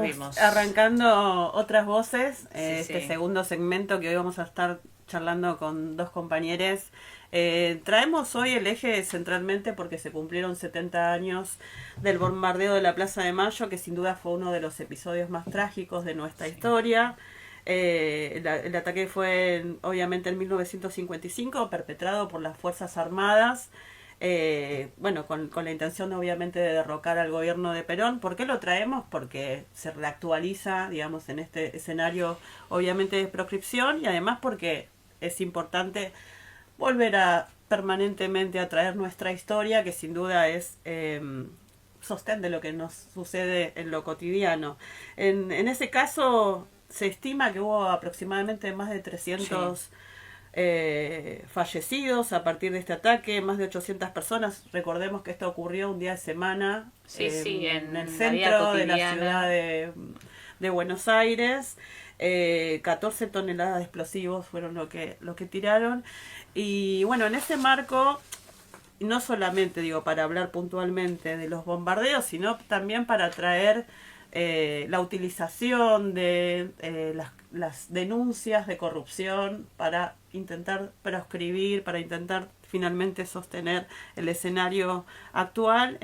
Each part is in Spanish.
Vimos. Arrancando otras voces, Sí. este segundo segmento que hoy vamos a estar charlando con dos compañeros. Traemos hoy el eje centralmente porque se cumplieron 70 años del bombardeo de la Plaza de Mayo, que sin duda fue uno de los episodios más trágicos de nuestra historia. El ataque fue obviamente en 1955, perpetrado por las Fuerzas Armadas, bueno, con la intención obviamente de derrocar al gobierno de Perón. ¿Por qué lo traemos? Porque se reactualiza, digamos, en este escenario obviamente de proscripción, y además porque es importante volver a permanentemente a traer nuestra historia, que sin duda es sostén de lo que nos sucede en lo cotidiano. En ese caso se estima que hubo aproximadamente más de Sí. 300 fallecidos a partir de este ataque, más de 800 personas. Recordemos que esto ocurrió un día de semana Sí, en el en la vida centro de la ciudad cotidiana. de Buenos Aires. 14 toneladas de explosivos fueron lo que tiraron. Y bueno, en ese marco, no solamente digo para hablar puntualmente de los bombardeos, sino también para traer la utilización de las denuncias de corrupción para intentar proscribir, para intentar finalmente sostener el escenario actual.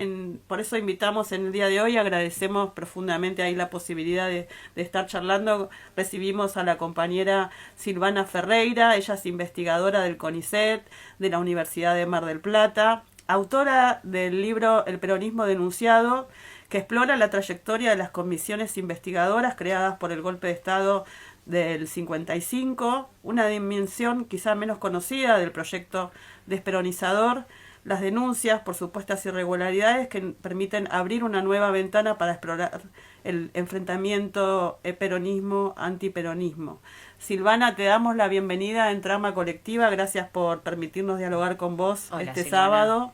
Por eso invitamos en el día de hoy, agradecemos profundamente ahí la posibilidad de estar charlando. Recibimos a la compañera Silvana Ferreira, ella es investigadora del CONICET, de la Universidad de Mar del Plata, autora del libro El peronismo denunciado, que explora la trayectoria de las comisiones investigadoras creadas por el golpe de Estado del 55, una dimensión quizá menos conocida del proyecto desperonizador, las denuncias por supuestas irregularidades que permiten abrir una nueva ventana para explorar el enfrentamiento peronismo-antiperonismo. Silvana, te damos la bienvenida en Trama Colectiva, gracias por permitirnos dialogar con vos Hola, este Silvana. sábado.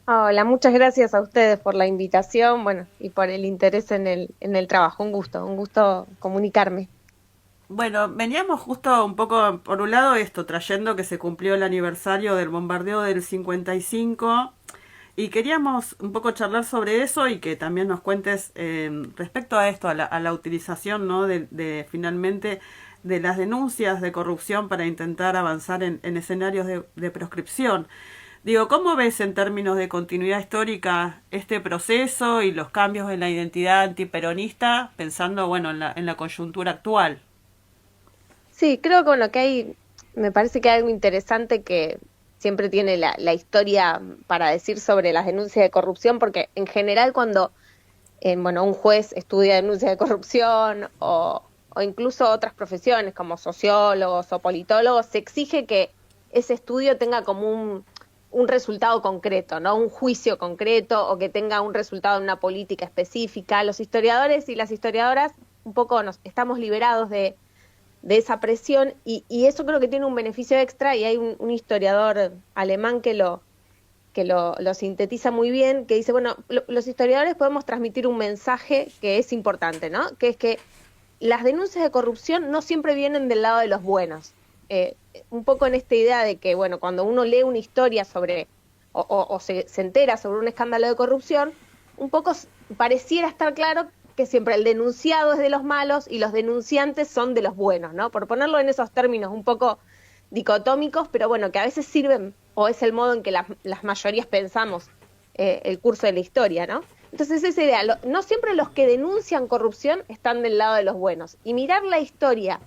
Hola, muchas gracias a ustedes por la invitación, bueno, y por el interés en el trabajo. Un gusto comunicarme. Bueno, veníamos justo un poco, por un lado esto, trayendo que se cumplió el aniversario del bombardeo del 55, y queríamos un poco charlar sobre eso y que también nos cuentes respecto a esto, a la utilización, ¿no? Finalmente de las denuncias de corrupción para intentar avanzar en escenarios de proscripción. Digo, ¿cómo ves en términos de continuidad histórica este proceso y los cambios en la identidad antiperonista, pensando, bueno, en la coyuntura actual? Sí, creo que bueno, que me parece que hay algo interesante que siempre tiene la historia para decir sobre las denuncias de corrupción, porque en general cuando bueno, un juez estudia denuncias de corrupción o incluso otras profesiones como sociólogos o politólogos, se exige que ese estudio tenga como un resultado concreto, ¿no? Un juicio concreto o que tenga un resultado en una política específica. Los historiadores y las historiadoras un poco nos estamos liberados de esa presión y eso creo que tiene un beneficio extra y hay un historiador alemán que lo sintetiza muy bien, que dice, bueno, los historiadores podemos transmitir un mensaje que es importante, ¿no? Que es que las denuncias de corrupción no siempre vienen del lado de los buenos. Un poco en esta idea de que, bueno, cuando uno lee una historia sobre, o se entera sobre un escándalo de corrupción, un poco pareciera estar claro que siempre el denunciado es de los malos y los denunciantes son de los buenos, ¿no? Por ponerlo en esos términos un poco dicotómicos, pero bueno, que a veces sirven o es el modo en que las mayorías pensamos el curso de la historia, ¿no? Entonces esa idea, no siempre los que denuncian corrupción están del lado de los buenos. Y mirar la historia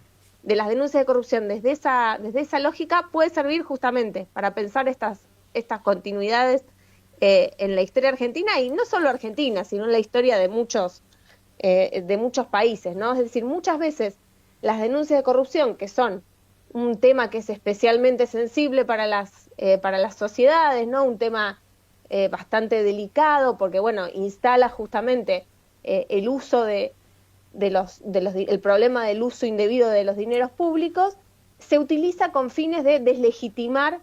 de las denuncias de corrupción desde esa lógica puede servir justamente para pensar estas continuidades en la historia argentina y no solo argentina, sino en la historia de muchos países, ¿no? Es decir, muchas veces las denuncias de corrupción, que son un tema que es especialmente sensible para las sociedades, ¿no? Un tema bastante delicado porque, bueno, instala justamente el uso el problema del uso indebido de los dineros públicos, se utiliza con fines de deslegitimar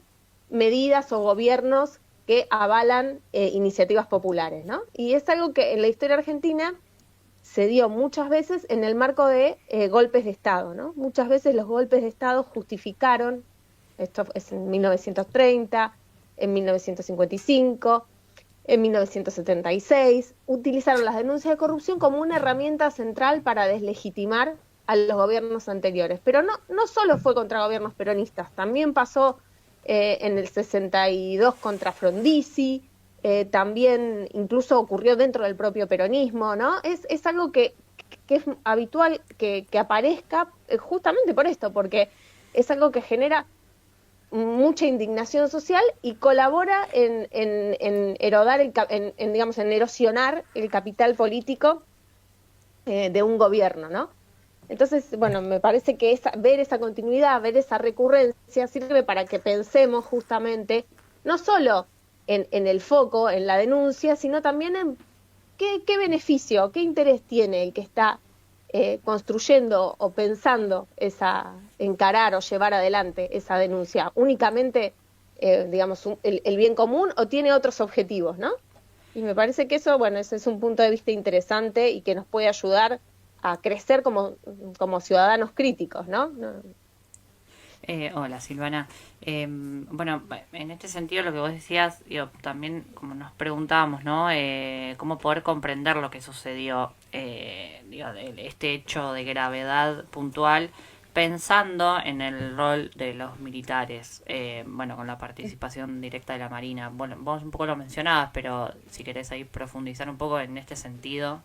medidas o gobiernos que avalan iniciativas populares, ¿no? Y es algo que en la historia argentina se dio muchas veces en el marco de golpes de Estado, ¿no? Muchas veces los golpes de Estado justificaron, esto es en 1930, en 1955, en 1976, utilizaron las denuncias de corrupción como una herramienta central para deslegitimar a los gobiernos anteriores. Pero no solo fue contra gobiernos peronistas, también pasó en el 62 contra Frondizi, también incluso ocurrió dentro del propio peronismo, ¿no? Es algo que es habitual que aparezca justamente por esto, porque es algo que genera mucha indignación social y colabora en erodar, digamos, en erosionar el capital político de un gobierno, ¿no? Entonces, bueno, me parece que ver esa continuidad, ver esa recurrencia sirve para que pensemos justamente no solo en el foco, en la denuncia, sino también en qué beneficio, qué interés tiene el que está construyendo o pensando encarar o llevar adelante esa denuncia. Únicamente, digamos, el bien común o tiene otros objetivos, ¿no? Y me parece que eso, bueno, ese es un punto de vista interesante y que nos puede ayudar a crecer como ciudadanos críticos, ¿no? Hola Silvana. Bueno, en este sentido lo que vos decías, yo también como nos preguntábamos, ¿no? ¿Cómo poder comprender lo que sucedió, este hecho de gravedad puntual, pensando en el rol de los militares, bueno, con la participación directa de la Marina? Bueno, vos un poco lo mencionabas, pero si querés ahí profundizar un poco en este sentido.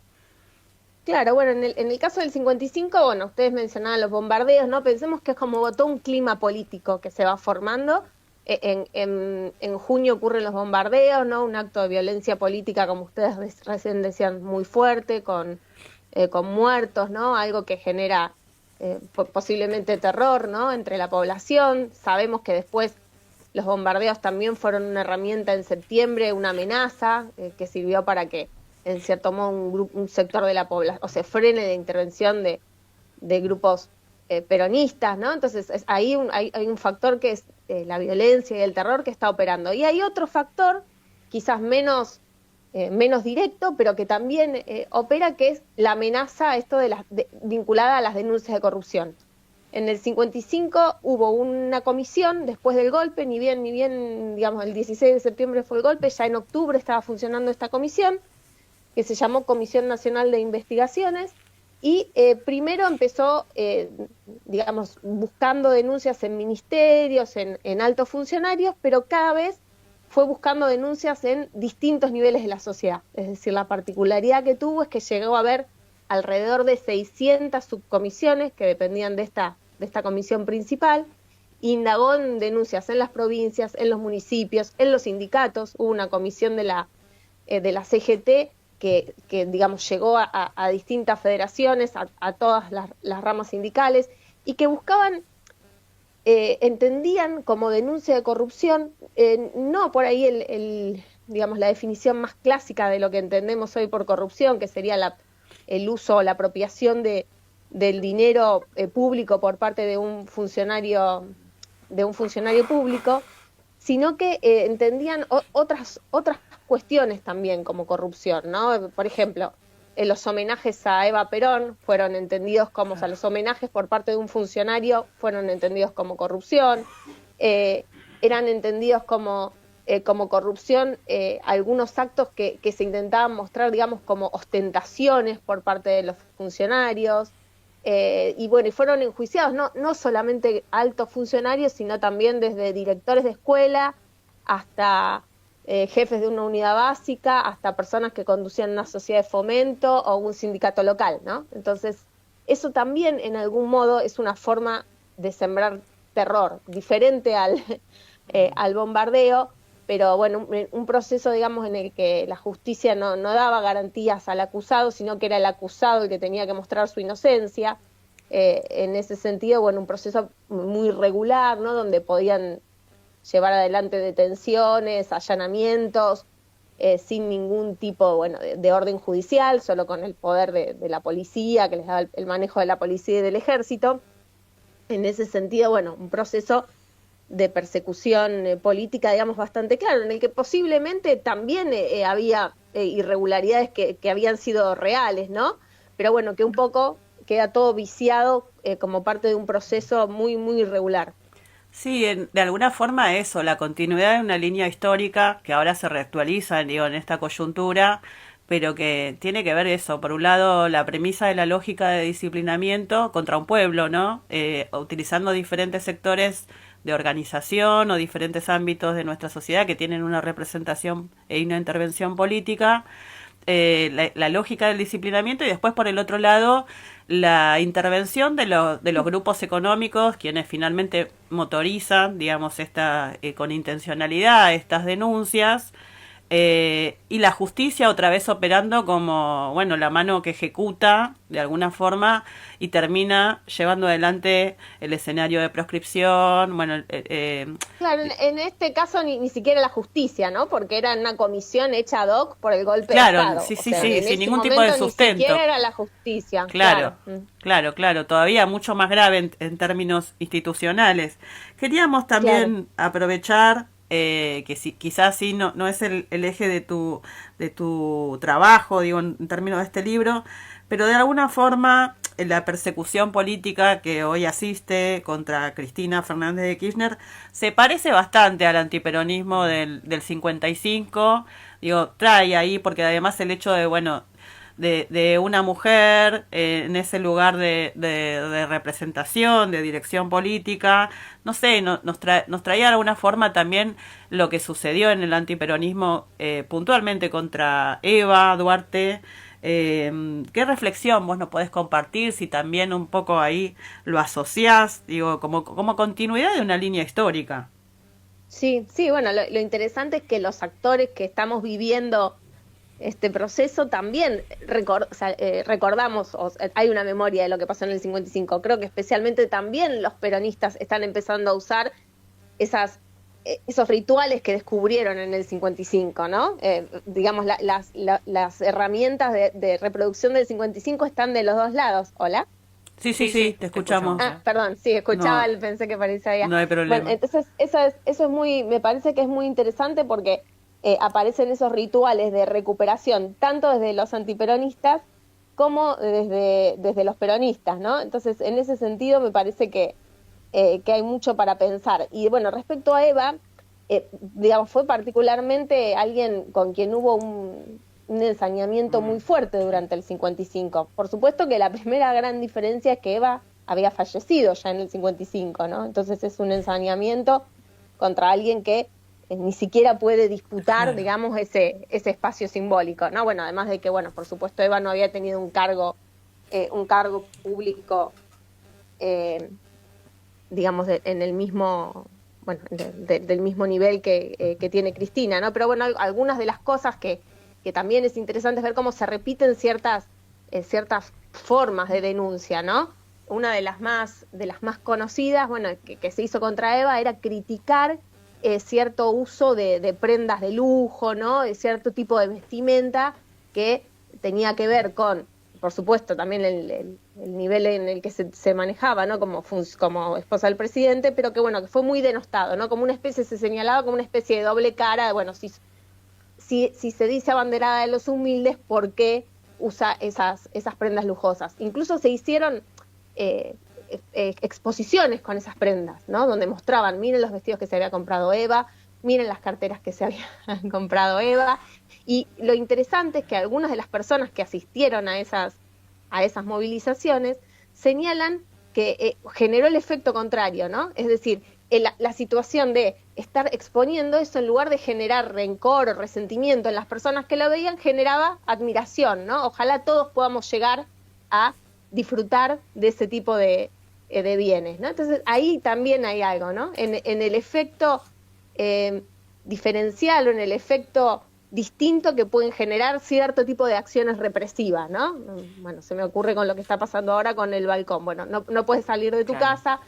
Claro, bueno, en el caso del 55, bueno, ustedes mencionaban los bombardeos, ¿no? Pensemos que es como todo un clima político que se va formando. En junio ocurren los bombardeos, ¿no? Un acto de violencia política, como ustedes recién decían, muy fuerte, con muertos, ¿no? Algo que genera posiblemente terror, ¿no? Entre la población. Sabemos que después los bombardeos también fueron una herramienta en septiembre, una amenaza que sirvió para que en cierto modo un sector de la población, o se frene de intervención de grupos peronistas, ¿no? Entonces hay un factor que es la violencia y el terror que está operando. Y hay otro factor, quizás menos directo, pero que también opera, que es la amenaza vinculada a las denuncias de corrupción. En el 55 hubo una comisión después del golpe, ni bien, digamos, el 16 de septiembre fue el golpe, ya en octubre estaba funcionando esta comisión, que se llamó Comisión Nacional de Investigaciones, y primero empezó, digamos, buscando denuncias en ministerios, en altos funcionarios, pero cada vez fue buscando denuncias en distintos niveles de la sociedad. Es decir, la particularidad que tuvo es que llegó a haber alrededor de 600 subcomisiones que dependían de esta comisión principal, indagó en denuncias en las provincias, en los municipios, en los sindicatos. Hubo una comisión de la CGT que digamos, llegó a distintas federaciones, a todas las ramas sindicales, y que buscaban, entendían como denuncia de corrupción, no por ahí digamos, la definición más clásica de lo que entendemos hoy por corrupción, que sería el uso o la apropiación del dinero público por parte de un funcionario público, sino que entendían otras cuestiones también como corrupción, ¿no? Por ejemplo, los homenajes a Eva Perón fueron entendidos como, o sea, los homenajes por parte de un funcionario fueron entendidos como corrupción, eran entendidos como corrupción algunos actos que se intentaban mostrar, digamos, como ostentaciones por parte de los funcionarios, y bueno, y fueron enjuiciados no solamente altos funcionarios, sino también desde directores de escuela hasta jefes de una unidad básica, hasta personas que conducían una sociedad de fomento o un sindicato local, ¿no? Entonces, eso también en algún modo es una forma de sembrar terror, diferente al bombardeo, pero bueno, un proceso, digamos, en el que la justicia no daba garantías al acusado, sino que era el acusado el que tenía que mostrar su inocencia. En ese sentido, bueno, un proceso muy regular, ¿no? Donde podían llevar adelante detenciones, allanamientos, sin ningún tipo, bueno, de orden judicial, solo con el poder de la policía, que les daba el manejo de la policía y del ejército. En ese sentido, bueno, un proceso de persecución política, digamos, bastante claro, en el que posiblemente también había irregularidades que habían sido reales, ¿no? Pero bueno, que un poco queda todo viciado como parte de un proceso muy, muy irregular. Sí, de alguna forma eso, la continuidad de una línea histórica que ahora se reactualiza, digo, en esta coyuntura, pero que tiene que ver eso, por un lado, la premisa de la lógica de disciplinamiento contra un pueblo, ¿no? Utilizando diferentes sectores de organización o diferentes ámbitos de nuestra sociedad que tienen una representación y una intervención política, la lógica del disciplinamiento y después por el otro lado la intervención de los grupos económicos quienes finalmente motorizan, digamos, con intencionalidad estas denuncias, y la justicia otra vez operando como, bueno, la mano que ejecuta de alguna forma y termina llevando adelante el escenario de proscripción, bueno, Claro, en este caso ni siquiera la justicia, ¿no? Porque era una comisión hecha ad hoc por el golpe claro, de Estado. sí, O sí, sea, sí, en sin ese ningún tipo de momento sustento. Ni siquiera era la justicia. Claro, Claro. claro, todavía mucho más grave en términos institucionales. Queríamos Claro. también aprovechar que quizás sí no es el eje de tu trabajo, digo, en términos de este libro, pero de alguna forma la persecución política que hoy asiste contra Cristina Fernández de Kirchner se parece bastante al antiperonismo del 55, digo, trae ahí, porque además el hecho de, bueno, de una mujer en ese lugar de representación, de dirección política, no sé, nos traía de alguna forma también lo que sucedió en el antiperonismo puntualmente contra Eva Duarte. ¿Qué reflexión vos nos podés compartir si también un poco ahí lo asociás, digo, como continuidad de una línea histórica? Sí, sí, bueno, lo interesante es que los actores que estamos viviendo este proceso también recordamos, hay una memoria de lo que pasó en el 55. Creo que especialmente también los peronistas están empezando a usar esos rituales que descubrieron en el 55, ¿no? Digamos, las herramientas de reproducción del 55 están de los dos lados. ¿Hola? Sí, te escuchamos. Ah, perdón, sí, escuchaba, No, pensé que parecía. no hay problema. Bueno, entonces eso es me parece que es muy interesante porque aparecen esos rituales de recuperación, tanto desde los antiperonistas como desde los peronistas, ¿no? Entonces, en ese sentido me parece que hay mucho para pensar. Y bueno, respecto a Eva, digamos, fue particularmente alguien con quien hubo un ensañamiento muy fuerte durante el 55. Por supuesto que la primera gran diferencia es que Eva había fallecido ya en el 55, ¿no? Entonces es un ensañamiento contra alguien que ni siquiera puede disputar, digamos, ese espacio simbólico, ¿no? Bueno, además de que, bueno, por supuesto Eva no había tenido un cargo público, digamos, en el mismo, bueno, del mismo nivel que tiene Cristina, ¿no? Pero bueno, algunas de las cosas que también es interesante ver cómo se repiten ciertas formas de denuncia, ¿no? Una de las más conocidas, bueno, que se hizo contra Eva era criticar cierto uso de prendas de lujo, ¿no? De cierto tipo de vestimenta que tenía que ver con, por supuesto, también el nivel en el que se manejaba, ¿no? Como esposa del presidente, pero que, bueno, que fue muy denostado, ¿no? Como una especie, se señalaba como una especie de doble cara, bueno, si se dice abanderada de los humildes, ¿por qué usa esas prendas lujosas? Incluso se hicieron exposiciones con esas prendas, ¿no? Donde mostraban, miren los vestidos que se había comprado Eva, miren las carteras que se habían comprado Eva. Y lo interesante es que algunas de las personas que asistieron a esas movilizaciones señalan que generó el efecto contrario, ¿no? Es decir, la situación de estar exponiendo eso, en lugar de generar rencor o resentimiento en las personas que lo veían, generaba admiración, ¿no? Ojalá todos podamos llegar a disfrutar de ese tipo de bienes, ¿no? Entonces ahí también hay algo, ¿no? En el efecto diferencial o en el efecto distinto que pueden generar cierto tipo de acciones represivas, ¿no? Bueno, se me ocurre con lo que está pasando ahora con el balcón. Bueno, no puedes salir de tu casa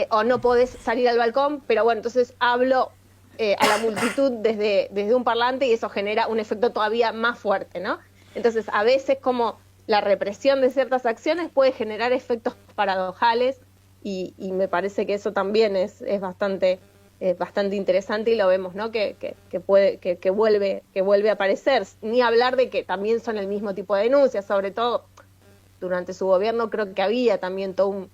o no podés salir al balcón, pero bueno, entonces hablo a la multitud desde un parlante y eso genera un efecto todavía más fuerte, ¿no? Entonces, a veces como la represión de ciertas acciones puede generar efectos paradojales y me parece que eso también es bastante interesante y lo vemos, ¿no? Que vuelve a aparecer. Ni hablar de que también son el mismo tipo de denuncias, sobre todo durante su gobierno creo que había también todo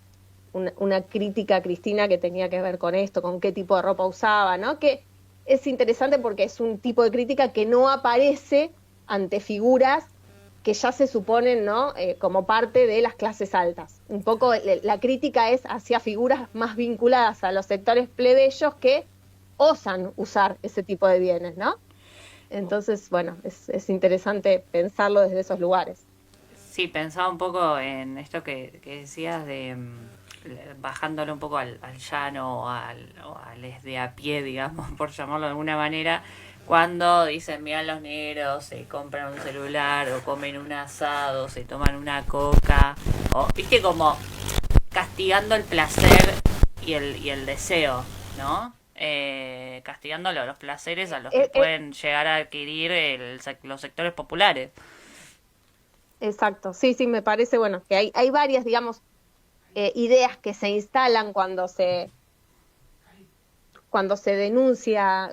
una crítica a Cristina que tenía que ver con esto, con qué tipo de ropa usaba, ¿no? Que es interesante porque es un tipo de crítica que no aparece ante figuras que ya se suponen, ¿no? Como parte de las clases altas. Un poco la crítica es hacia figuras más vinculadas a los sectores plebeyos que osan usar ese tipo de bienes, ¿no? Entonces, bueno, es interesante pensarlo desde esos lugares. Sí, pensaba un poco en esto que decías de bajándolo un poco al llano o al de a pie, digamos, por llamarlo de alguna manera, cuando dicen, miran los negros, se compran un celular o comen un asado, se toman una coca, o viste como castigando el placer y el deseo, ¿no? Castigando los placeres a los que pueden llegar a adquirir los sectores populares. Exacto, sí, sí, me parece, bueno, que hay varias, digamos, ideas que se instalan cuando se denuncia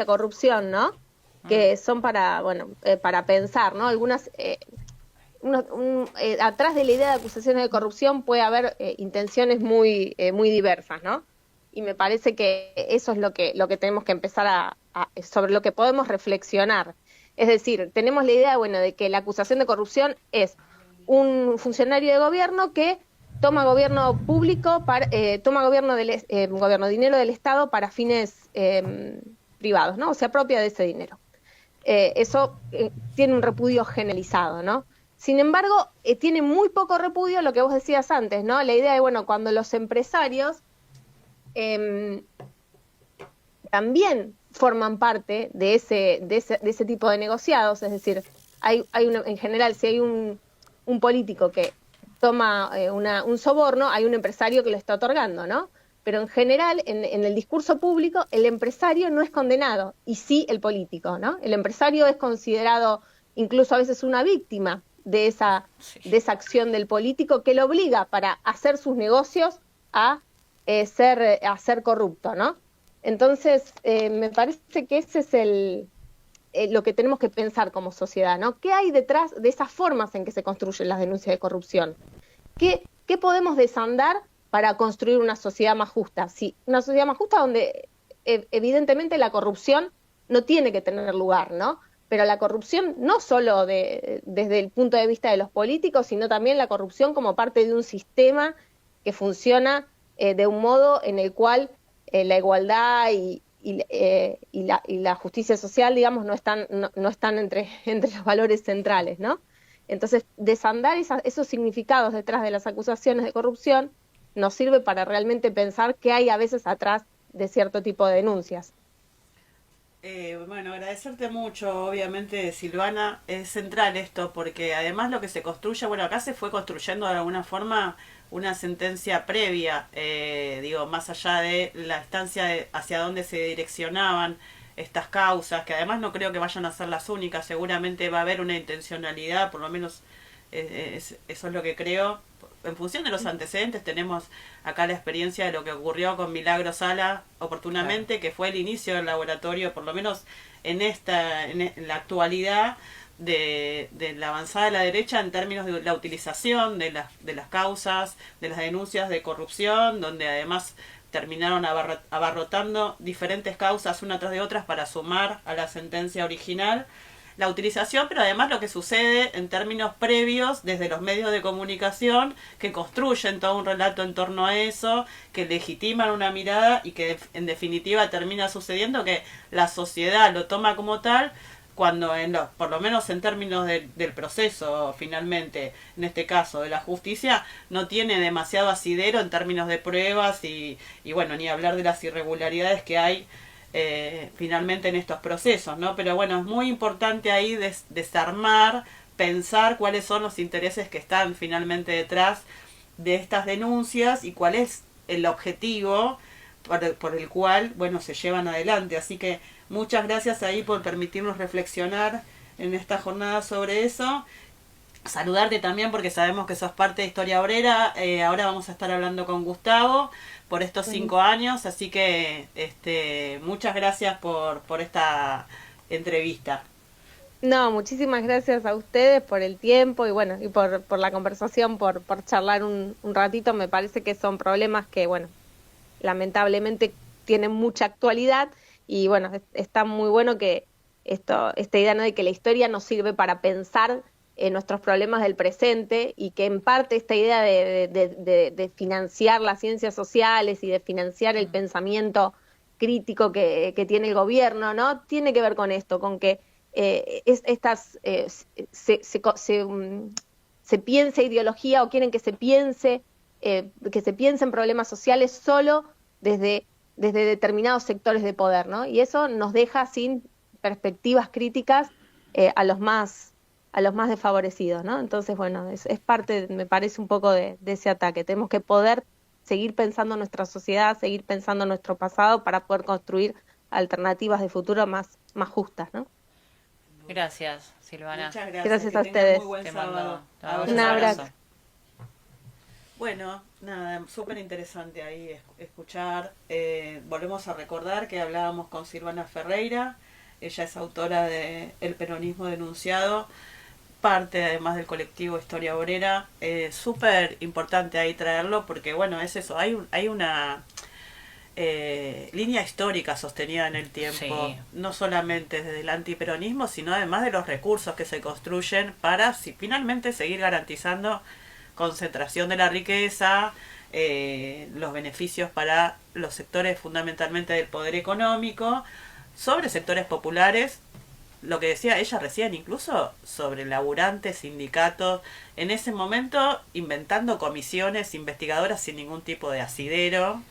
corrupción, ¿no? Que son para, bueno, para pensar, ¿no? Algunas, atrás de la idea de acusaciones de corrupción puede haber intenciones muy diversas, ¿no? Y me parece que eso es lo que tenemos que empezar sobre lo que podemos reflexionar. Es decir, tenemos la idea, bueno, de que la acusación de corrupción es un funcionario de gobierno que toma gobierno público, toma dinero del Estado para fines privados, ¿no? O se apropia de ese dinero. Eso tiene un repudio generalizado, ¿no? Sin embargo, tiene muy poco repudio lo que vos decías antes, ¿no? La idea de, bueno, cuando los empresarios también forman parte de ese tipo de negociados, es decir, en general, si hay un político que toma un soborno, hay un empresario que lo está otorgando, ¿no? Pero en general, en el discurso público, el empresario no es condenado, y sí el político, ¿no? El empresario es considerado incluso a veces una víctima de esa acción del político que lo obliga para hacer sus negocios a ser corrupto, ¿no? Entonces, me parece que ese es lo que tenemos que pensar como sociedad, ¿no? ¿Qué hay detrás de esas formas en que se construyen las denuncias de corrupción? ¿Qué podemos desandar para construir una sociedad más justa? Sí, una sociedad más justa donde evidentemente la corrupción no tiene que tener lugar, ¿no? Pero la corrupción no solo desde el punto de vista de los políticos, sino también la corrupción como parte de un sistema que funciona de un modo en el cual la igualdad y la justicia social, digamos, no están entre los valores centrales, ¿no? Entonces, desandar esos significados detrás de las acusaciones de corrupción nos sirve para realmente pensar qué hay a veces atrás de cierto tipo de denuncias. Bueno, agradecerte mucho, obviamente, Silvana, es central esto, porque además lo que se construye, bueno, acá se fue construyendo de alguna forma una sentencia previa, digo, más allá de la instancia hacia dónde se direccionaban estas causas, que además no creo que vayan a ser las únicas, seguramente va a haber una intencionalidad, por lo menos eso es lo que creo. En función de los antecedentes tenemos acá la experiencia de lo que ocurrió con Milagro Sala oportunamente, claro, que fue el inicio del laboratorio, por lo menos en la actualidad, de la avanzada de la derecha en términos de la utilización de las causas, de las denuncias de corrupción, donde además terminaron abarrotando diferentes causas una tras de otras para sumar a la sentencia original la utilización, pero además lo que sucede en términos previos desde los medios de comunicación que construyen todo un relato en torno a eso, que legitiman una mirada y que en definitiva termina sucediendo que la sociedad lo toma como tal, cuando por lo menos en términos del proceso finalmente, en este caso de la justicia, no tiene demasiado asidero en términos de pruebas y bueno, ni hablar de las irregularidades que hay finalmente en estos procesos, ¿no? Pero bueno, es muy importante ahí desarmar, pensar cuáles son los intereses que están finalmente detrás de estas denuncias y cuál es el objetivo por el cual, bueno, se llevan adelante. Así que muchas gracias ahí por permitirnos reflexionar en esta jornada sobre eso. Saludarte también porque sabemos que sos parte de Historia Obrera. Ahora vamos a estar hablando con Gustavo por estos 5 años, así que muchas gracias por esta entrevista. No, muchísimas gracias a ustedes por el tiempo y bueno, y por la conversación, por charlar un ratito. Me parece que son problemas que, bueno, lamentablemente tienen mucha actualidad y bueno, está muy bueno que esta idea, ¿no?, de que la historia nos sirve para pensar en nuestros problemas del presente y que en parte esta idea de financiar las ciencias sociales y de financiar el pensamiento crítico que tiene el gobierno, ¿no? Tiene que ver con esto, con que se piense ideología o quieren que se piense en problemas sociales solo desde determinados sectores de poder, ¿no? Y eso nos deja sin perspectivas críticas a los más desfavorecidos, ¿no? Entonces, bueno, es parte, me parece, un poco de ese ataque. Tenemos que poder seguir pensando en nuestra sociedad, seguir pensando en nuestro pasado para poder construir alternativas de futuro más justas, ¿no? Gracias, Silvana. Muchas gracias. Gracias que a tengan ustedes. Muy buen Te sábado. mando Un abrazo. Bueno, nada, súper interesante ahí escuchar. Volvemos a recordar que hablábamos con Silvana Ferreira. Ella es autora de El peronismo denunciado, parte además del colectivo Historia Obrera. Súper importante ahí traerlo porque, bueno, es eso, hay una línea histórica sostenida en el tiempo, Sí. no solamente desde el antiperonismo, sino además de los recursos que se construyen para finalmente seguir garantizando concentración de la riqueza, los beneficios para los sectores fundamentalmente del poder económico, sobre sectores populares, lo que decía ella recién, incluso sobre laburantes, sindicatos, en ese momento inventando comisiones investigadoras sin ningún tipo de asidero.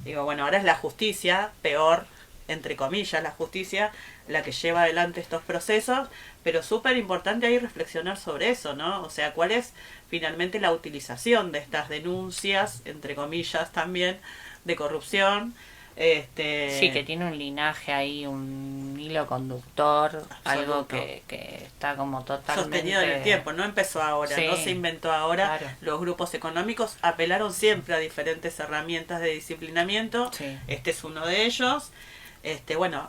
Digo, bueno, ahora es la justicia, peor, entre comillas, la justicia, la que lleva adelante estos procesos, pero súper importante ahí reflexionar sobre eso, ¿no? O sea, cuál es finalmente la utilización de estas denuncias, entre comillas también, de corrupción. Sí, que tiene un linaje ahí, un hilo conductor, algo Absoluto. que está como totalmente Sostenido en el tiempo, no empezó ahora, Sí, no se inventó ahora. claro. Los grupos económicos apelaron siempre a diferentes herramientas de disciplinamiento. Sí. Este es uno de ellos. Bueno,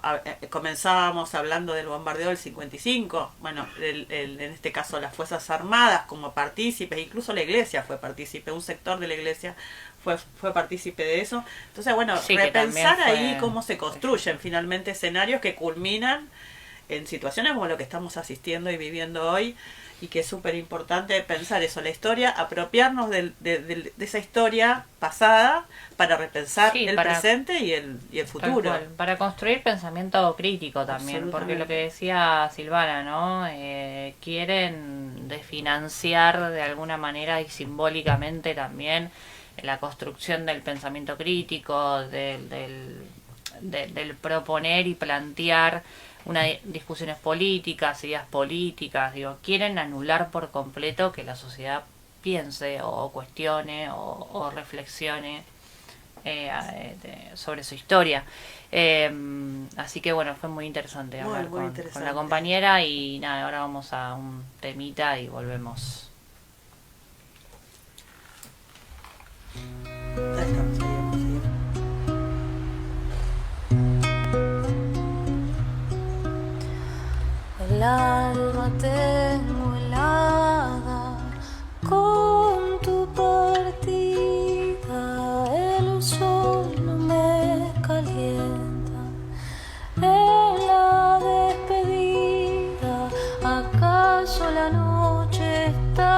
comenzábamos hablando del bombardeo del 55, bueno, en este caso las Fuerzas Armadas como partícipes, incluso la Iglesia fue partícipe, un sector de la Iglesia fue partícipe de eso. Entonces, bueno, Sí, que repensar también ahí fue- cómo se construyen finalmente escenarios que culminan en situaciones como lo que estamos asistiendo y viviendo hoy, y que es súper importante pensar eso, la historia, apropiarnos de esa historia pasada para repensar Sí, el para- presente y el Tal futuro. cual, para construir pensamiento crítico también, porque lo que decía Silvana, ¿no? Quieren desfinanciar de alguna manera y simbólicamente también la construcción del pensamiento crítico, del proponer y plantear discusiones políticas, ideas políticas, digo, quieren anular por completo que la sociedad piense o cuestione o reflexione sobre su historia. Así que bueno, fue muy interesante Muy, hablar muy con interesante. la compañera y nada, ahora vamos a un temita y volvemos. Ya estamos, seguimos, seguimos. El alma tengo helada con tu partida, el sol no me calienta. En la despedida, ¿acaso la noche está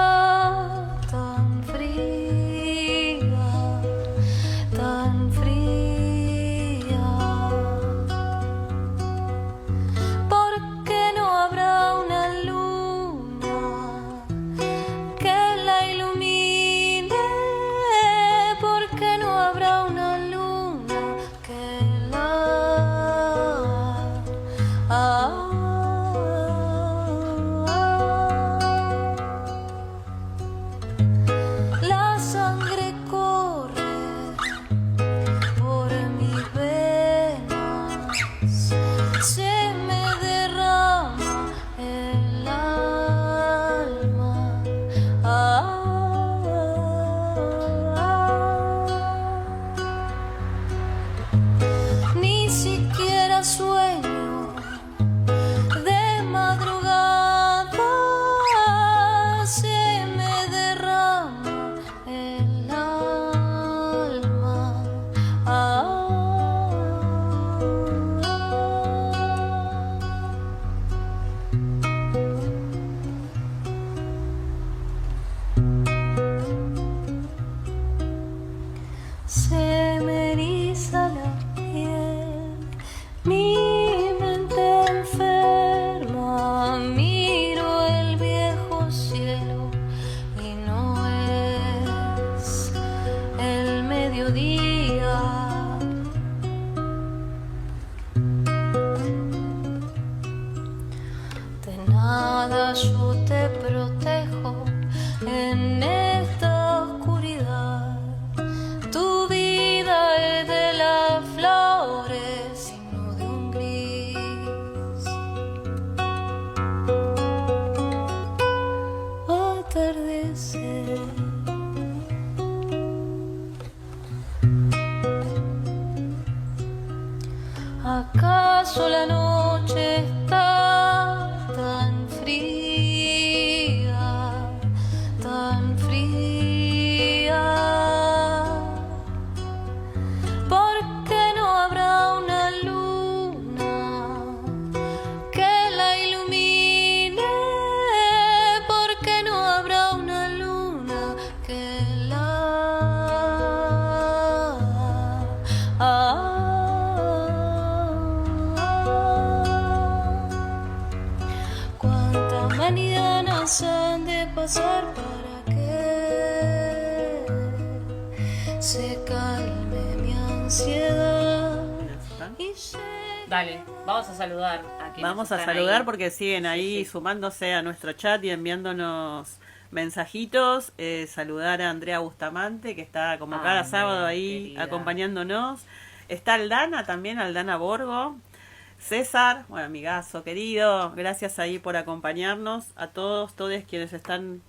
acaso la noche está tan fría, tan fría? ¿Por qué no habrá una luna que la ilumine? ¿Por qué no habrá una luna que cuántas mañanas han de pasar para que se calme mi ansiedad y se... Dale, vamos a saludar a quienes Vamos a están saludar ahí. porque siguen ahí Sí. sumándose a nuestro chat y enviándonos mensajitos. Saludar a Andrea Bustamante, que está como cada Andrea, sábado ahí querida. acompañándonos. Está Aldana también, Aldana Borgo. César, bueno, amigazo querido, gracias ahí por acompañarnos. A todos quienes están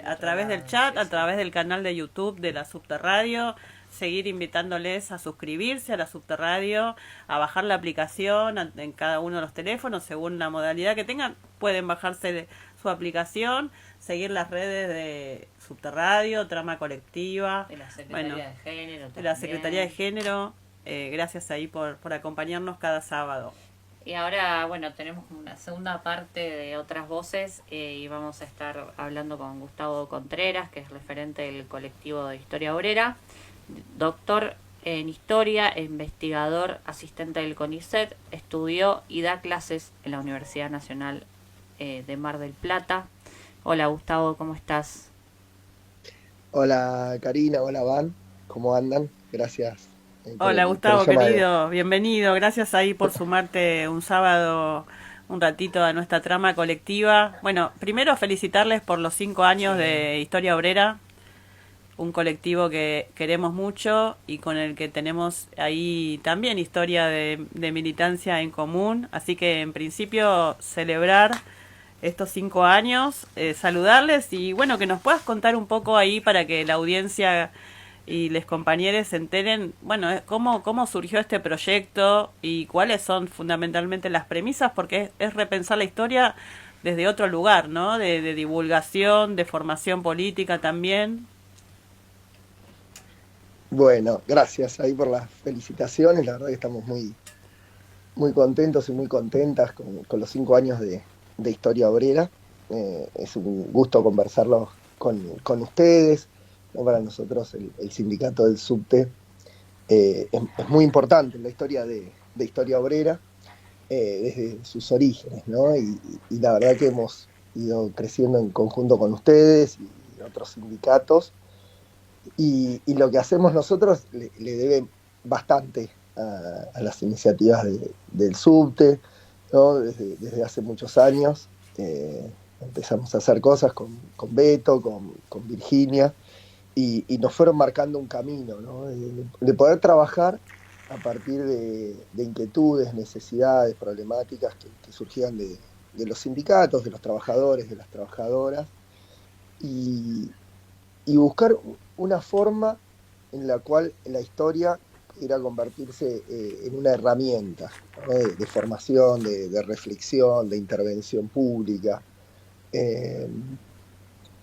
a través del chat, a través del canal de YouTube de la Subterradio. Seguir invitándoles a suscribirse a la Subterradio, a bajar la aplicación en cada uno de los teléfonos, según la modalidad que tengan. Pueden bajarse su aplicación, seguir las redes de Subterradio, Trama Colectiva, De la Secretaría bueno, de Género. de la Secretaría de Género. Gracias ahí por acompañarnos cada sábado. Y ahora, bueno, tenemos una segunda parte de otras voces y vamos a estar hablando con Gustavo Contreras, que es referente del colectivo de Historia Obrera, doctor en Historia, investigador, asistente del CONICET, estudió y da clases en la Universidad Nacional de Mar del Plata. Hola Gustavo, ¿cómo estás? Hola Karina, hola Van, ¿cómo andan? Gracias Hola por Gustavo, el llamado. querido, bienvenido. Gracias ahí por sumarte un sábado, un ratito a nuestra trama colectiva. Bueno, primero felicitarles por los 5 años de Historia Obrera, un colectivo que queremos mucho y con el que tenemos ahí también historia de militancia en común. Así que en principio celebrar estos 5 años, saludarles y bueno, que nos puedas contar un poco ahí para que la audiencia y los compañeros se enteren, bueno, cómo surgió este proyecto y cuáles son fundamentalmente las premisas, porque es repensar la historia desde otro lugar, ¿no? De divulgación, de formación política también. Bueno, gracias ahí por las felicitaciones, la verdad que estamos muy, muy contentos y muy contentas con los 5 años de Historia Obrera. Es un gusto conversarlo con ustedes, ¿no? Para nosotros el sindicato del subte es muy importante en la historia de Historia Obrera, desde sus orígenes, ¿no? Y la verdad que hemos ido creciendo en conjunto con ustedes y otros sindicatos, y lo que hacemos nosotros le debe bastante a las iniciativas del subte, ¿no? Desde hace muchos años empezamos a hacer cosas con Beto, con Virginia, y nos fueron marcando un camino, ¿no? De poder trabajar a partir de inquietudes, necesidades, problemáticas que surgían de los sindicatos, de los trabajadores, de las trabajadoras, y buscar una forma en la cual la historia pudiera convertirse en una herramienta, ¿no? de formación, de reflexión, de intervención pública.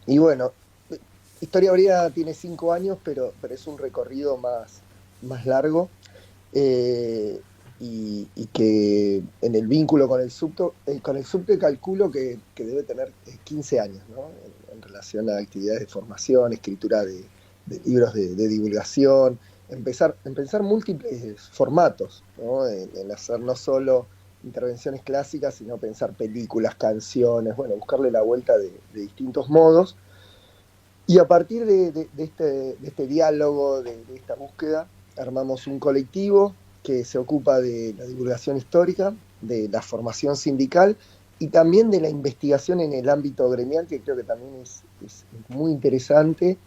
Y bueno, Historia Obrera tiene 5 años, pero es un recorrido más largo, y que en el vínculo con el subte calculo que debe tener 15 años, ¿no? En relación a actividades de formación, escritura de libros de divulgación, empezar múltiples formatos, ¿no? En hacer no solo intervenciones clásicas, sino pensar películas, canciones, bueno, buscarle la vuelta de distintos modos. Y a partir de este diálogo, de esta búsqueda, armamos un colectivo que se ocupa de la divulgación histórica, de la formación sindical y también de la investigación en el ámbito gremial, que creo que también es muy interesante,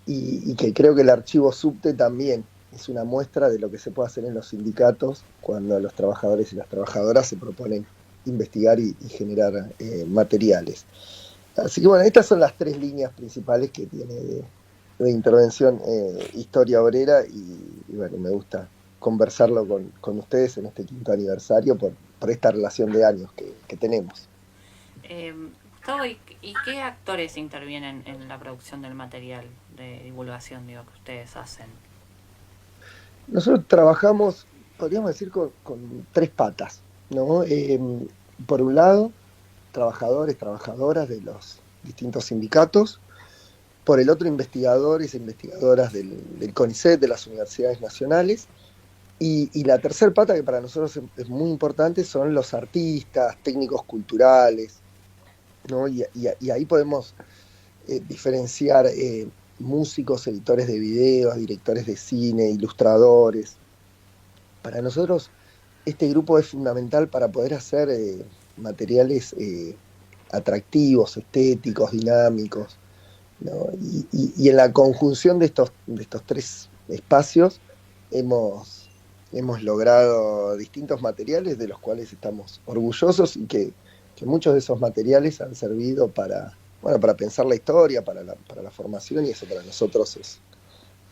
y que creo que el archivo subte también es una muestra de lo que se puede hacer en los sindicatos cuando los trabajadores y las trabajadoras se proponen investigar y generar materiales. Así que bueno, estas son las 3 líneas principales que tiene de intervención Historia Obrera, y bueno, me gusta conversarlo con ustedes en este 5º aniversario por esta relación de años que tenemos. Gustavo, ¿y qué actores intervienen en la producción del material de divulgación, digo, que ustedes hacen? Nosotros trabajamos, podríamos decir, con 3 patas, ¿no? Por un lado, trabajadores, trabajadoras de los distintos sindicatos. Por el otro, investigadores e investigadoras del CONICET, de las universidades nacionales. Y la tercera pata, que para nosotros es muy importante, son los artistas, técnicos culturales, ¿no? Y ahí podemos diferenciar músicos, editores de videos, directores de cine, ilustradores. Para nosotros este grupo es fundamental para poder hacer materiales atractivos, estéticos, dinámicos, ¿no? Y en la conjunción de estos 3 espacios hemos logrado distintos materiales de los cuales estamos orgullosos y que muchos de esos materiales han servido para pensar la historia, para la formación, y eso para nosotros es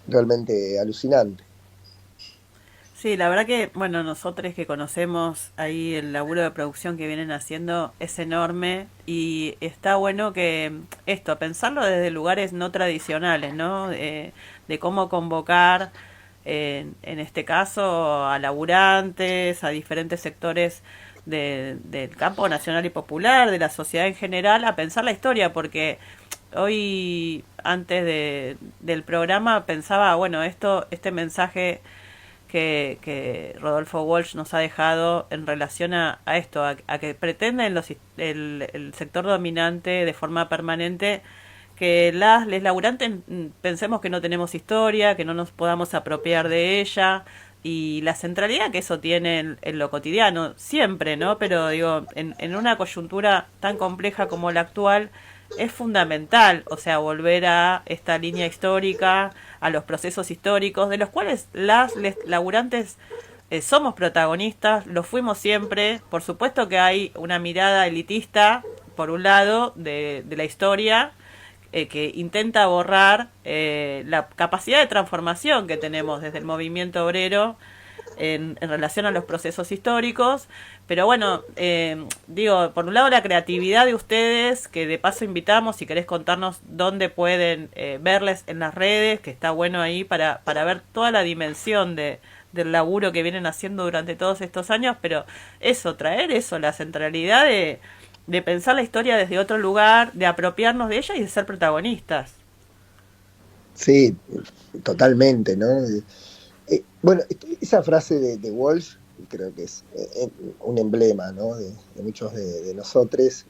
realmente alucinante. Sí, la verdad que, bueno, nosotros que conocemos ahí el laburo de producción que vienen haciendo es enorme y está bueno que pensarlo desde lugares no tradicionales, ¿no? De cómo convocar, en este caso, a laburantes, a diferentes sectores del campo nacional y popular, de la sociedad en general, a pensar la historia, porque hoy, antes del programa, pensaba, bueno, este mensaje que Rodolfo Walsh nos ha dejado en relación a esto, a que pretenden el sector dominante de forma permanente que les laburantes pensemos que no tenemos historia, que no nos podamos apropiar de ella, y la centralidad que eso tiene en lo cotidiano, siempre, ¿no? Pero digo, en una coyuntura tan compleja como la actual, es fundamental, o sea, volver a esta línea histórica, a los procesos históricos, de los cuales les laburantes somos protagonistas, lo fuimos siempre. Por supuesto que hay una mirada elitista, por un lado, de la historia, que intenta borrar la capacidad de transformación que tenemos desde el movimiento obrero en relación a los procesos históricos. Pero bueno, digo, por un lado la creatividad de ustedes, que de paso invitamos, si querés contarnos dónde pueden verles en las redes, que está bueno ahí para ver toda la dimensión del laburo que vienen haciendo durante todos estos años, pero traer la centralidad de pensar la historia desde otro lugar, de apropiarnos de ella y de ser protagonistas. Sí, totalmente, ¿no? Bueno, esa frase de Walsh creo que es un emblema, ¿no? de muchos de nosotros,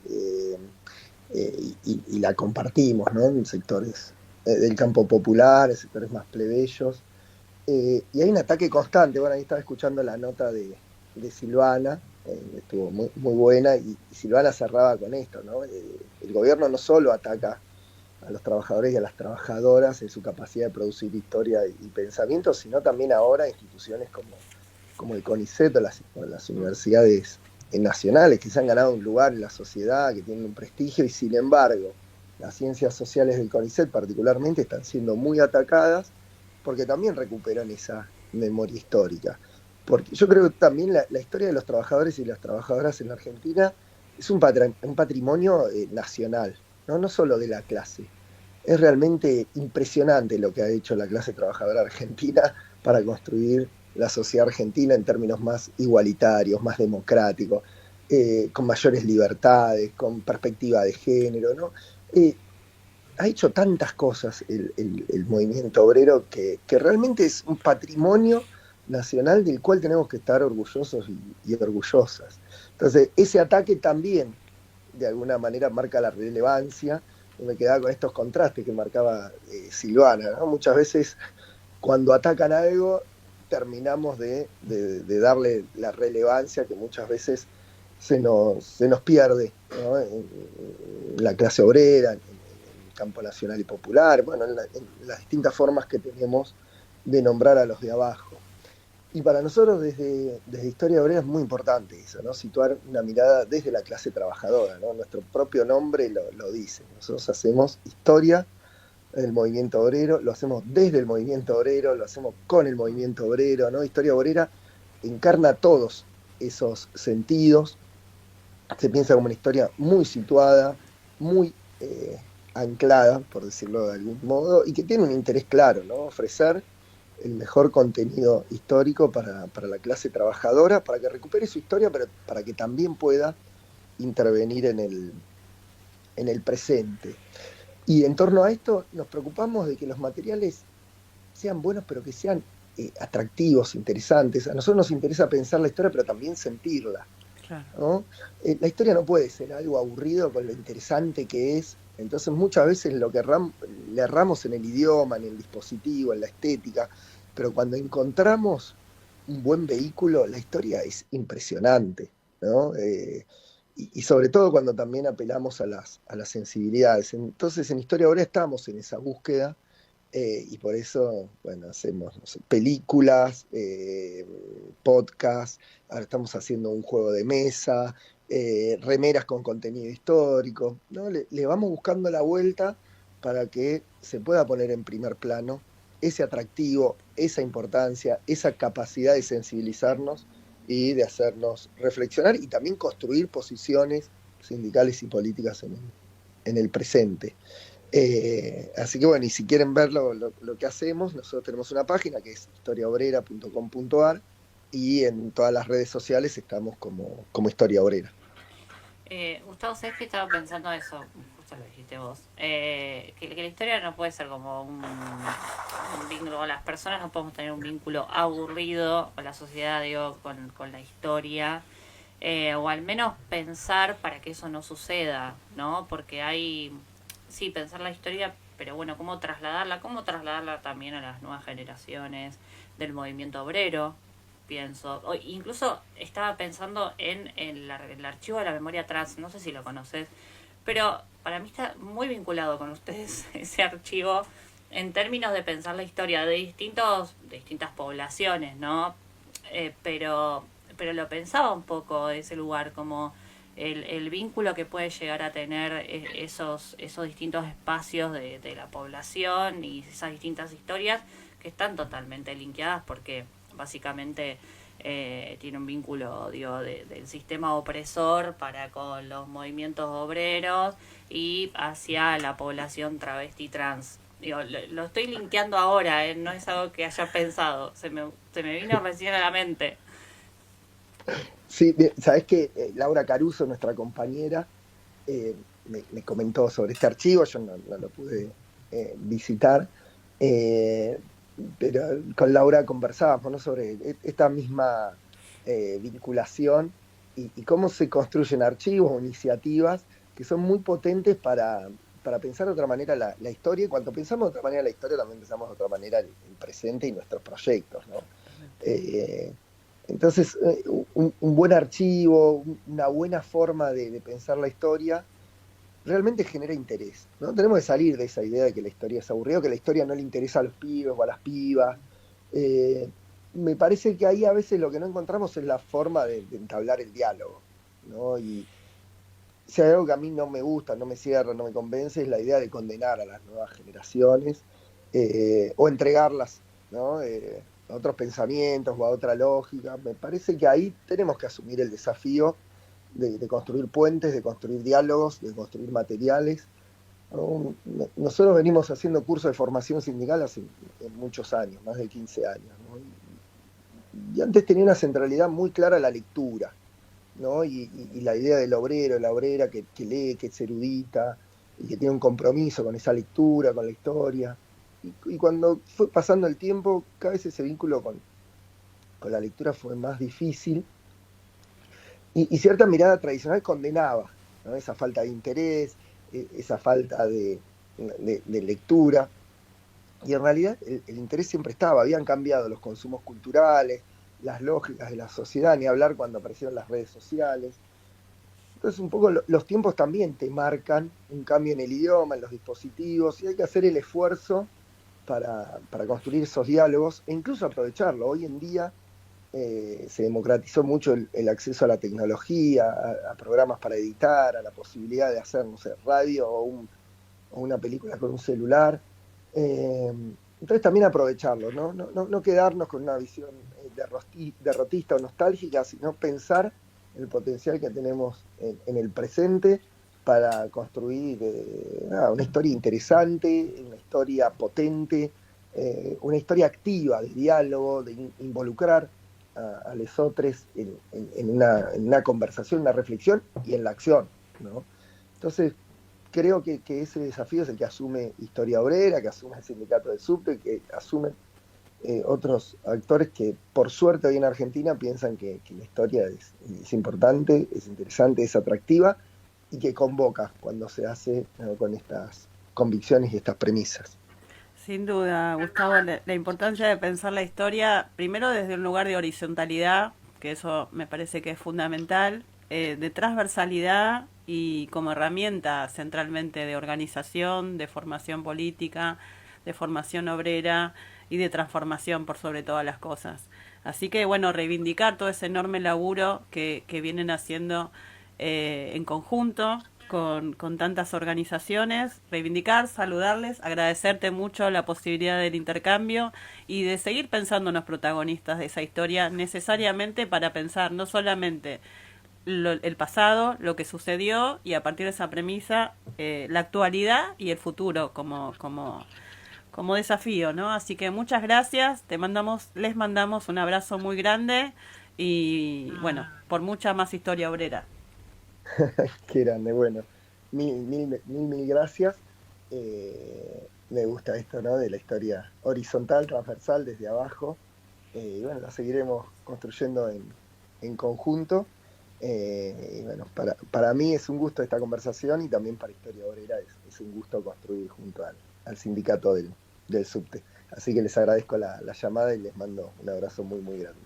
y la compartimos, ¿no? En sectores del campo popular, en sectores más plebeyos, y hay un ataque constante. Bueno, ahí estaba escuchando la nota de Silvana, estuvo muy, muy buena, y Silvana cerraba con esto, ¿no? El gobierno no solo ataca a los trabajadores y a las trabajadoras en su capacidad de producir historia y pensamiento, sino también ahora instituciones como el CONICET o las universidades nacionales, que se han ganado un lugar en la sociedad, que tienen un prestigio, y sin embargo las ciencias sociales del CONICET particularmente están siendo muy atacadas porque también recuperan esa memoria histórica. Porque yo creo que también la historia de los trabajadores y las trabajadoras en la Argentina es un patrimonio nacional, no solo de la clase. Es realmente impresionante lo que ha hecho la clase trabajadora argentina para construir la sociedad argentina en términos más igualitarios, más democráticos, con mayores libertades, con perspectiva de género, ¿no? Ha hecho tantas cosas el movimiento obrero que realmente es un patrimonio nacional del cual tenemos que estar orgullosos y orgullosas. Entonces, ese ataque también, de alguna manera, marca la relevancia. Y me quedaba con estos contrastes que marcaba Silvana, ¿no? Muchas veces, cuando atacan algo, terminamos de darle la relevancia que muchas veces se nos pierde, ¿no? En la clase obrera, en el campo nacional y popular, bueno, en las distintas formas que tenemos de nombrar a los de abajo. Y para nosotros desde Historia Obrera es muy importante eso, ¿no? Situar una mirada desde la clase trabajadora, ¿no? Nuestro propio nombre lo dice. Nosotros hacemos historia en el movimiento obrero, lo hacemos desde el movimiento obrero, lo hacemos con el movimiento obrero, ¿no? Historia Obrera encarna todos esos sentidos, se piensa como una historia muy situada, muy anclada, por decirlo de algún modo, y que tiene un interés claro, ¿no? Ofrecer el mejor contenido histórico para la clase trabajadora, para que recupere su historia, pero para que también pueda intervenir en el presente. Y en torno a esto nos preocupamos de que los materiales sean buenos, pero que sean atractivos, interesantes. A nosotros nos interesa pensar la historia, pero también sentirla, ¿no? La historia no puede ser algo aburrido con lo interesante que es. Entonces muchas veces lo que le erramos en el idioma, en el dispositivo, en la estética, pero cuando encontramos un buen vehículo, la historia es impresionante, ¿no? Y sobre todo cuando también apelamos a las sensibilidades. Entonces en Historia Ahora estamos en esa búsqueda, y por eso, bueno, hacemos, no sé, películas, podcasts, ahora estamos haciendo un juego de mesa, remeras con contenido histórico, ¿no? Le vamos buscando la vuelta para que se pueda poner en primer plano ese atractivo, esa importancia, esa capacidad de sensibilizarnos y de hacernos reflexionar y también construir posiciones sindicales y políticas en el presente. Así que bueno, y si quieren ver lo que hacemos, nosotros tenemos una página que es historiaobrera.com.ar y en todas las redes sociales estamos como Historia Obrera. Gustavo, ¿sabes que estaba pensando eso? Justo lo dijiste vos. Que la historia no puede ser como un vínculo con las personas, no podemos tener un vínculo aburrido con la sociedad, digo, con la historia. O al menos pensar para que eso no suceda, ¿no? Porque sí, pensar la historia, pero bueno, cómo trasladarla también a las nuevas generaciones del movimiento obrero, pienso. Incluso estaba pensando en el archivo de la memoria trans, no sé si lo conoces, pero para mí está muy vinculado con ustedes ese archivo en términos de pensar la historia de distintas poblaciones, ¿no? Pero lo pensaba un poco de ese lugar, como el vínculo que puede llegar a tener esos distintos espacios de la población y esas distintas historias que están totalmente linkeadas porque básicamente tiene un vínculo, digo, del sistema opresor para con los movimientos obreros y hacia la población travesti trans. Digo, lo estoy linkeando ahora, no es algo que haya pensado, se me vino recién a la mente. Sí, sabés que Laura Caruso, nuestra compañera, me comentó sobre este archivo, yo no lo pude visitar, pero con Laura conversábamos, ¿no?, sobre esta misma vinculación y cómo se construyen archivos o iniciativas que son muy potentes para pensar de otra manera la historia, y cuando pensamos de otra manera la historia también pensamos de otra manera el presente y nuestros proyectos, ¿no? Entonces, un buen archivo, una buena forma de pensar la historia, realmente genera interés, ¿no? Tenemos que salir de esa idea de que la historia es aburrida, que la historia no le interesa a los pibes o a las pibas. Me parece que ahí a veces lo que no encontramos es la forma de entablar el diálogo, ¿no? Y si hay algo que a mí no me gusta, no me cierra, no me convence, es la idea de condenar a las nuevas generaciones o entregarlas, ¿no?, a otros pensamientos o a otra lógica. Me parece que ahí tenemos que asumir el desafío de construir puentes, de construir diálogos, de construir materiales, ¿no? Nosotros venimos haciendo cursos de formación sindical hace muchos años, más de 15 años, ¿no? Y antes tenía una centralidad muy clara la lectura, ¿no? Y la idea del obrero, la obrera que lee, que es erudita y que tiene un compromiso con esa lectura, con la historia. Y cuando fue pasando el tiempo, cada vez ese vínculo con la lectura fue más difícil y cierta mirada tradicional condenaba, ¿no?, esa falta de interés, esa falta de lectura. Y en realidad el interés siempre estaba, habían cambiado los consumos culturales, las lógicas de la sociedad, ni hablar cuando aparecieron las redes sociales. Entonces un poco los tiempos también te marcan un cambio en el idioma, en los dispositivos, y hay que hacer el esfuerzo para construir esos diálogos e incluso aprovecharlo. Hoy en día se democratizó mucho el acceso a la tecnología, a programas para editar, a la posibilidad de hacer, no sé, radio o una película con un celular. Eh, entonces también aprovecharlo, ¿no? No quedarnos con una visión derrotista o nostálgica, sino pensar el potencial que tenemos en el presente para construir una historia interesante, una historia potente, una historia activa de diálogo, de involucrar a los otros en una conversación, una reflexión y en la acción, ¿no? Entonces, creo que ese desafío es el que asume Historia Obrera, que asume el sindicato del subte, que asumen otros actores que por suerte hoy en Argentina piensan que la historia es importante, es interesante, es atractiva y que convoca cuando se hace, ¿no?, con estas convicciones y estas premisas. Sin duda, Gustavo, la importancia de pensar la historia, primero desde un lugar de horizontalidad, que eso me parece que es fundamental, de transversalidad y como herramienta centralmente de organización, de formación política, de formación obrera y de transformación por sobre todas las cosas. Así que bueno, reivindicar todo ese enorme laburo que vienen haciendo en conjunto con tantas organizaciones, reivindicar, saludarles, agradecerte mucho la posibilidad del intercambio y de seguir pensando en los protagonistas de esa historia necesariamente para pensar no solamente el pasado, lo que sucedió y a partir de esa premisa la actualidad y el futuro como desafío, ¿no? Así que muchas gracias, les mandamos un abrazo muy grande y bueno, por mucha más historia obrera. Qué grande, bueno, mil gracias. Me gusta esto, ¿no?, de la historia horizontal, transversal, desde abajo. Y bueno, la seguiremos construyendo en conjunto. Y bueno, para mí es un gusto esta conversación y también para Historia Obrera es un gusto construir junto al sindicato del subte. Así que les agradezco la llamada y les mando un abrazo muy grande.